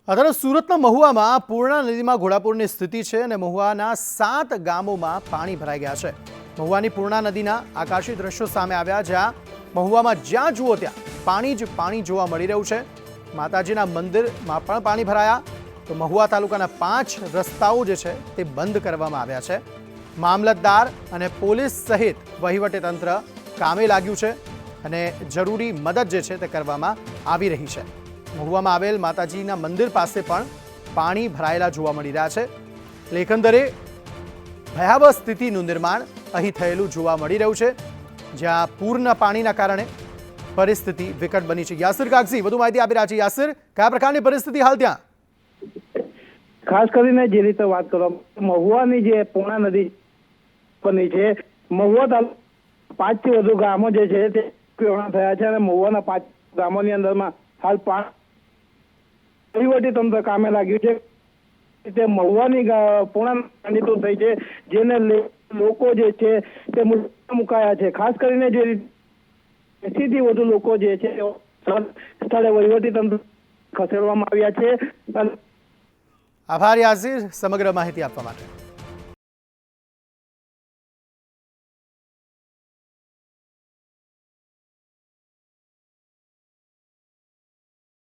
અત્યારે સુરતના મહુવામાં પૂર્ણા નદીમાં ઘોડાપૂરની સ્થિતિ છે અને મહુવાના 7 ગામોમાં પાણી ભરાઈ ગયા છે। મહુવાની પૂર્ણા નદીના આકાશી દ્રશ્યો સામે આવ્યા, જ્યાં મહુવામાં જ્યાં જુઓ ત્યાં પાણી જ પાણી જોવા મળી રહ્યું છે। માતાજીના મંદિરમાં પણ પાણી ભરાયા તો મહુવા તાલુકાના 5 રસ્તાઓ જે છે તે બંધ કરવામાં આવ્યા છે। મામલતદાર અને પોલીસ સહિત વહીવટીતંત્ર કામે લાગ્યું છે અને જરૂરી મદદ જે છે તે કરવામાં આવી રહી છે। મહુવામાં આવેલ માતાજીના મંદિર પાસે પણ પાણી ભરાયેલા જોવા મળી રહ્યા છે। એટલે એકંદરે ભયાવહ સ્થિતિનું નિર્માણ અહીં થયેલું જોવા મળી રહ્યું છે, જ્યાં પૂરના પાણીના કારણે પરિસ્થિતિ વિકટ બની છે। યાસિર કાગઝી વધુ માહિતી આપી રહ્યા છે। યાસિર, કયા પ્રકારની પરિસ્થિતિ હાલ ત્યાં? ખાસ કરીને જે રીતે વાત કરો, મહુવાની જે પૂર્ણા નદી બની છે, મહુવા તાલુકા 5 થી વધુ ગામો જે છે તે પૂર્ણ થયા છે અને મહુવાના 5 ગામોની અંદરમાં હાલ વહીવટી તંત્ર કામે લાગ્યું છે। તે મહુવાની પૂર્ણા નદી તો થઈ છે, જેને લોકો જે છે તે મુકાયા છે। ખાસ કરીને જે 80 થી વધુ લોકો જે છે સ્થળે વહીવટી તંત્ર ખસેડવામાં આવ્યા છે। આભાર યાસિર સમગ્ર માહિતી આપવા માટે।